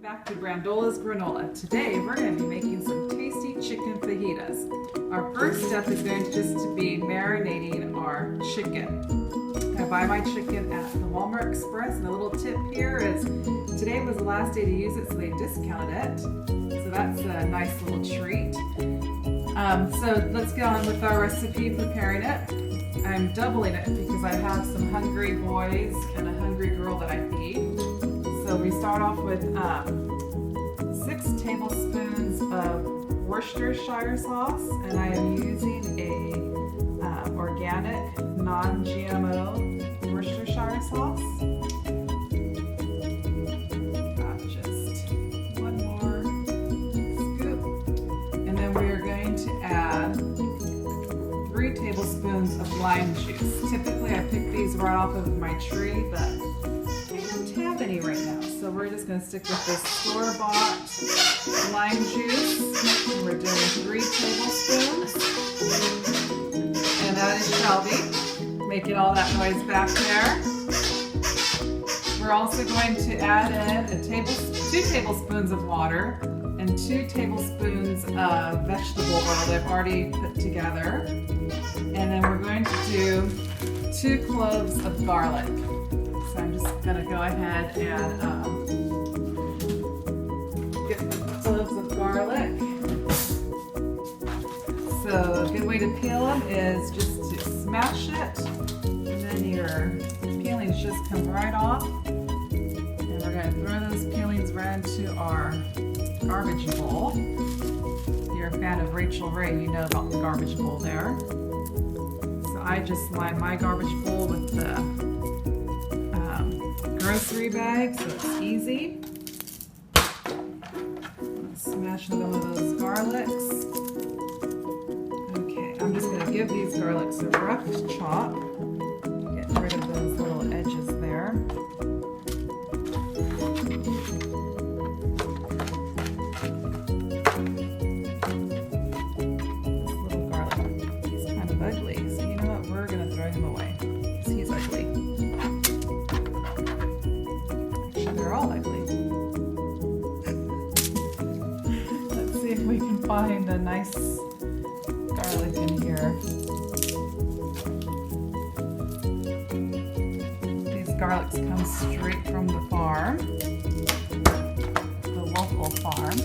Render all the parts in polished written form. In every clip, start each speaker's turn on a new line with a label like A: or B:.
A: Back to Brandola's Granola. Today we're going to be making some tasty chicken fajitas. Our first step is going to just be marinating our chicken. I buy my chicken at the Walmart Express, and a little tip here is today was the last day to use it, so they discounted it. So that's a nice little treat. So let's get on with our recipe preparing it. I'm doubling it because I have some hungry boys and a hungry girl that I feed. So we start off with 6 tablespoons of Worcestershire sauce, and I am using a organic, non-GMO Worcestershire sauce. Just one more scoop, and then we are going to add 3 tablespoons of lime juice. Typically, I pick these right off of my tree, but I don't have any right now, so we're just going to stick with this store-bought lime juice. And we're doing 3 tablespoons, and that is Shelby making all that noise back there. We're also going to add in 2 tablespoons of water and 2 tablespoons of vegetable oil that I've already put together, and then we're going to do 2 cloves of garlic. So I'm just going to go ahead and get the cloves of garlic. So a good way to peel them is just to smash it, and then your peelings just come right off. And we're going to throw those peelings right into our garbage bowl. If you're a fan of Rachel Ray, you know about the garbage bowl there. So I just line my garbage bowl with the grocery bag, so it's easy. Smash some of those garlics. Okay, I'm just going to give these garlics a rough chop. Get rid of those little edges there. This little garlic, he's kind of ugly, so you know what? We're going to throw him away because he's ugly. They're all ugly. Let's see if we can find a nice garlic in here. These garlics come straight from the farm, the local farm.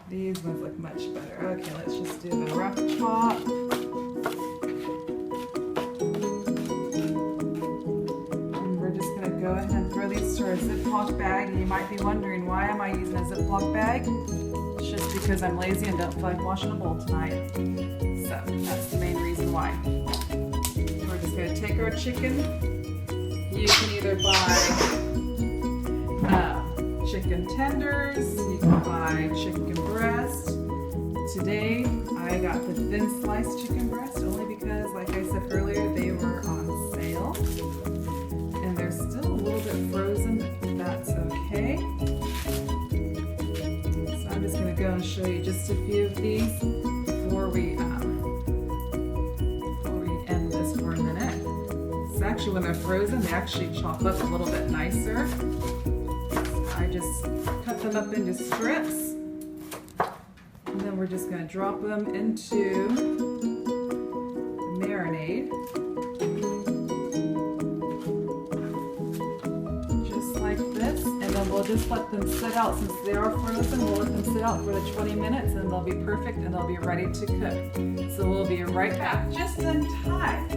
A: These ones look much better. Okay, let's just do the rough chop. And we're just going to go ahead and throw these to our Ziploc bag. And you might be wondering, why am I using a Ziploc bag? It's just because I'm lazy and don't feel like washing a bowl tonight. So that's the main reason why. We're just going to take our chicken. You can either buy chicken tenders, you can buy chicken breast. Today I got the thin sliced chicken breast only because, like I said earlier, they were on sale and they're still a little bit frozen, but that's okay. So I'm just going to go and show you just a few of these before we end this for a minute. So actually when they're frozen, they actually chop up a little bit nicer. I just cut them up into strips, and then we're just going to drop them into the marinade, just like this, and then we'll just let them sit out. Since they are frozen, we'll let them sit out for the 20 minutes, and they'll be perfect, and they'll be ready to cook. So we'll be right back, just in time.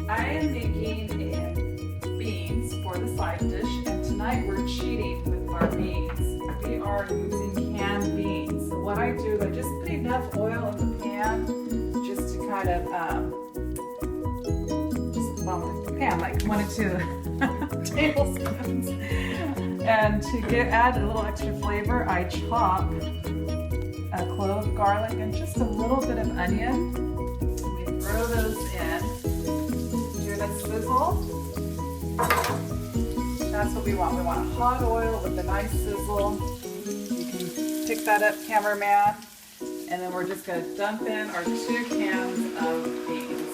A: I am making beans for the side dish, and tonight we're cheating with our beans. We are using canned beans. So what I do is I just put enough oil in the pan just to kind of like 1 or 2 tablespoons. And to add a little extra flavor, I chop a clove of garlic and just a little bit of onion. We throw those in. Do the sizzle. That's what we want. We want a hot oil with a nice sizzle. You can pick that up, cameraman. And then we're just going to dump in our 2 cans of beans.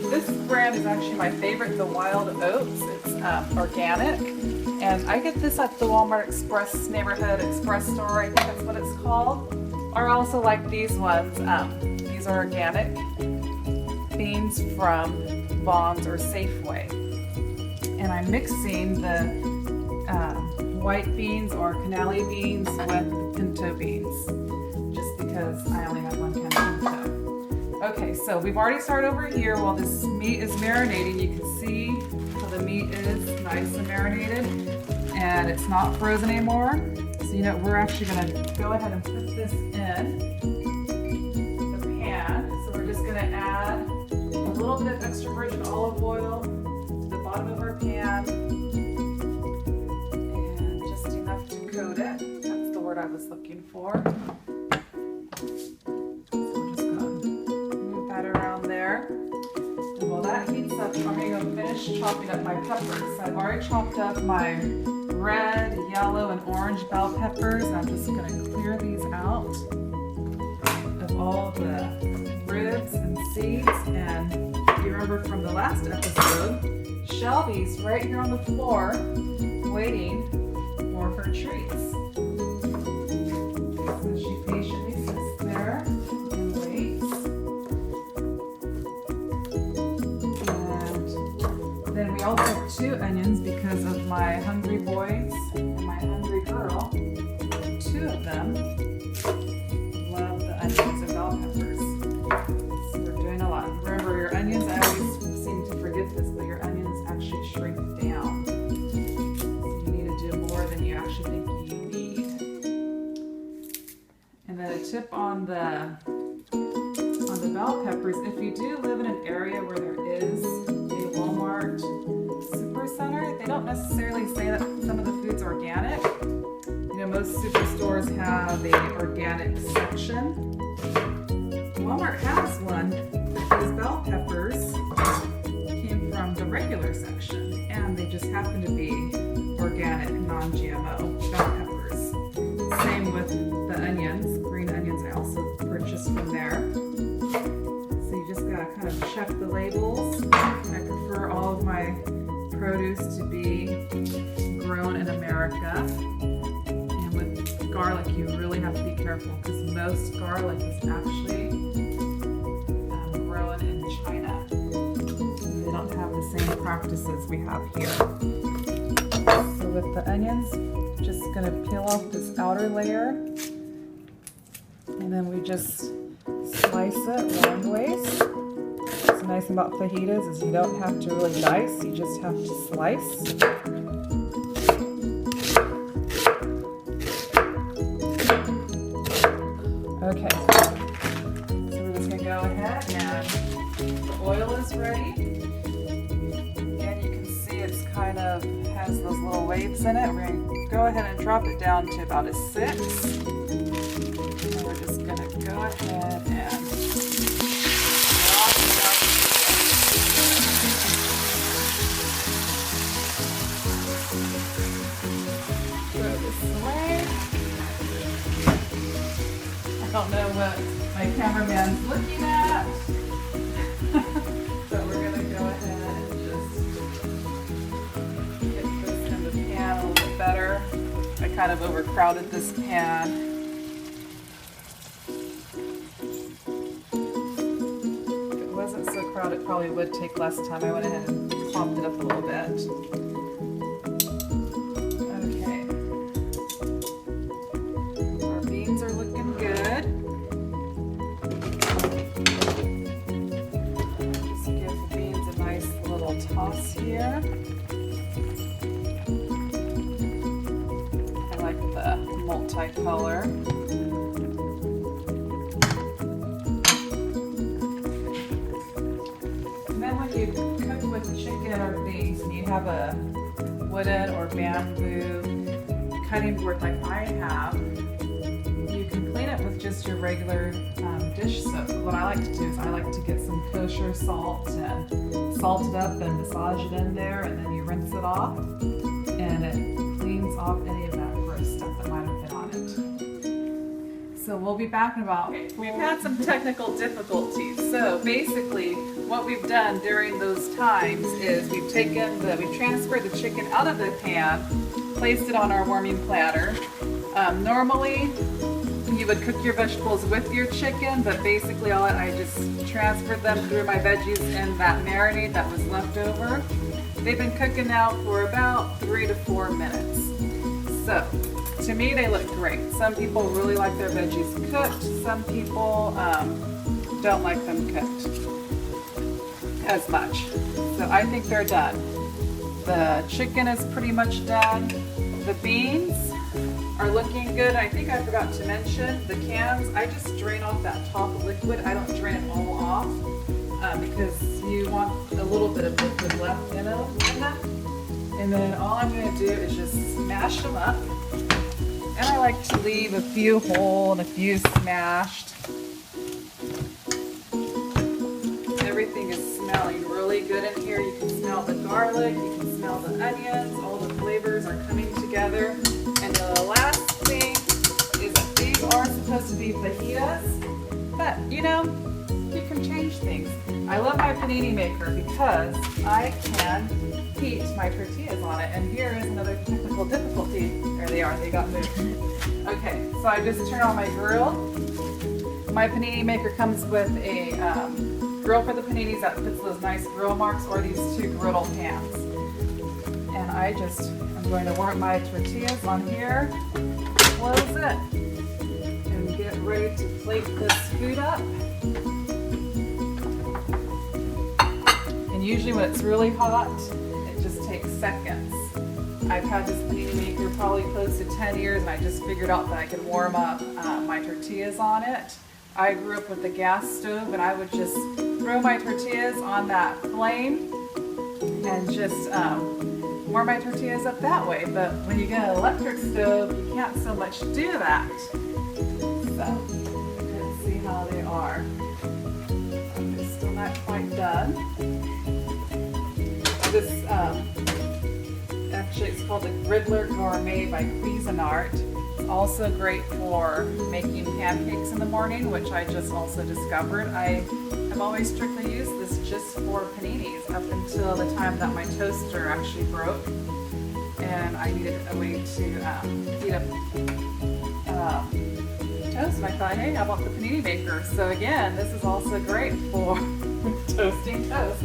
A: This brand is actually my favorite, the Wild Oats. It's organic. And I get this at the Walmart Express Neighborhood Express store, I think that's what it's called. Or I also like these ones. These are organic beans from Vaughn's or Safeway. And I'm mixing the white beans or canali beans with pinto beans, just because I only have 1 can of pinto. Okay, so we've already started over here while this meat is marinating. You can see how the meat is nice and marinated and it's not frozen anymore. So you know, we're actually gonna go ahead and put this in the pan. So we're just gonna add a little bit of extra virgin olive oil to the bottom of our pan, and just enough to coat it. That's the word I was looking for. So we're just gonna move that around there. And while that heats up, I'm gonna go finish chopping up my peppers. I've already chopped up my red, yellow, and orange bell peppers, and I'm just gonna clear these out of all the ribs and seeds. And if you remember from the last episode, Shelby's right here on the floor waiting for her treats. So she patiently sits there and waits. And then we also have 2 onions because of my hungry boys and my hungry girl. 2 of them love the onions and bell peppers. So we're doing a lot. Remember, your onions, I always seem to forget this, but your onions actually shrink down. So you need to do more than you actually think you need. And then a tip on the bell peppers, if you do live in an area where there is a Walmart super center, they don't necessarily say that some of the food's organic. You know, most superstores have a organic section. Walmart has one, but these bell peppers came from the regular section, and they just happen to be organic, non-GMO bell peppers. Same with the onions, green onions I also purchased from there. So you just gotta kind of check the labels. I prefer all of my produce to be grown in America. And with garlic, you really have to be careful because most garlic is actually grown in China. They don't have the same practices we have here. So with the onions, just gonna peel off this outer layer, and then we just slice it long ways. What's nice about fajitas is you don't have to really dice, you just have to slice. Okay, so we're just gonna go ahead and the oil is ready. And you can see it's kind of has those little waves in it. We're gonna go ahead and drop it down to about a 6. And we're just gonna go ahead and drop it out. Throw this away. I don't know what my cameraman's looking at. So we're gonna go ahead and just get this in the pan a little bit better. I kind of overcrowded this pan. If it wasn't so crowded, it probably would take less time. I went ahead and popped it up a little bit. Okay. Our beans are looking good. Just give the beans a nice little toss here. I like the multicolor. And then when you cook with chicken or things and you have a wooden or bamboo cutting board like I have, you can clean it with just your regular dish soap. What I like to do is I like to get some kosher salt and salt it up and massage it in there, and then you rinse it off and it cleans off any of that gross stuff that might have been on it. So we'll be back in about, we've had some technical difficulties. So basically what we've done during those times is we've transferred the chicken out of the pan, placed it on our warming platter. Normally you would cook your vegetables with your chicken, but basically I just transferred them through my veggies in that marinade that was left over. They've been cooking now for about 3 to 4 minutes. So, to me they look great. Some people really like their veggies cooked. Some people don't like them cooked as much. So I think they're done. The chicken is pretty much done. The beans are looking good. I think I forgot to mention the cans. I just drain off that top liquid. I don't drain it all off because you want a little bit of liquid left in them. And then all I'm going to do is just smash them up. And I like to leave a few whole and a few smashed. Everything is smelling really good in here. You can smell the garlic, you can smell the onions, all the flavors are coming together. And the last thing is that these are supposed to be fajitas, but you know, you can change things. I love my panini maker because I can heat my tortillas on it. And here is another technical difficulty. There they are, they got moved. Okay, so I just turn on my grill. My panini maker comes with a grill for the paninis that puts those nice grill marks, or these 2 griddle pans. And I'm going to warm my tortillas on here, close it, and get ready to plate this food up. And usually when it's really hot, it just takes seconds. I've had this panini maker probably close to 10 years, and I just figured out that I could warm up my tortillas on it. I grew up with a gas stove, and I would just throw my tortillas on that flame and just warm my tortillas up that way. But when you get an electric stove, you can't so much do that. So let's see how they are. They're still not quite done. This actually, it's called the Griddler Gourmet by Cuisinart. It's also great for making pancakes in the morning, which I just also discovered. I have always strictly used this just for paninis up until the time that my toaster actually broke, and I needed a way to heat up toast. And I thought, hey, how about the panini maker? So again, this is also great for toasting toast.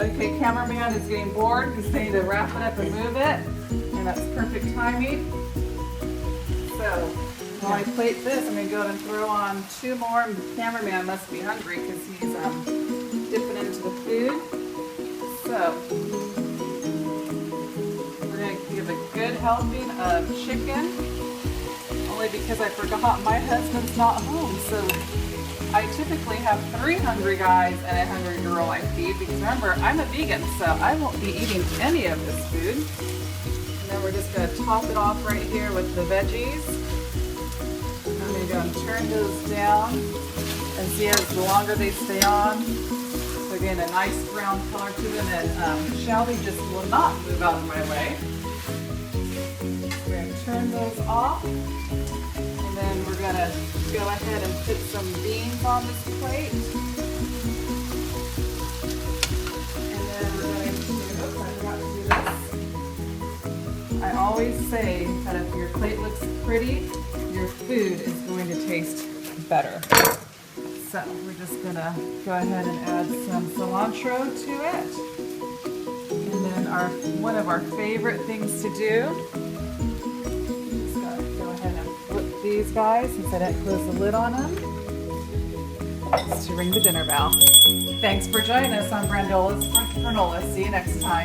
A: Okay, cameraman is getting bored. He's saying to wrap it up and move it, and that's perfect timing. So while I plate this, I'm going to go ahead and throw on 2 more. The cameraman must be hungry because he's dipping into the food. So we're going to give a good helping of chicken, only because I forgot my husband's not home. So I typically have 3 hungry guys and a hungry girl I feed, because remember, I'm a vegan, so I won't be eating any of this food. And then we're just going to top it off right here with the veggies. I'm going to go and turn those down and see as the longer they stay on, they're getting a nice brown color to them, and Shelby just will not move out of my way. We're going to turn those off. And then we're going to go ahead and put some beans on this plate. And then we're going to, oops, I forgot to do this. I always say that if your plate looks pretty, your food is going to taste better. So we're just going to go ahead and add some cilantro to it. And then one of our favorite things to do, these guys, since I didn't close the lid on them, is to ring the dinner bell. Thanks for joining us on Brandola's Granola. See you next time.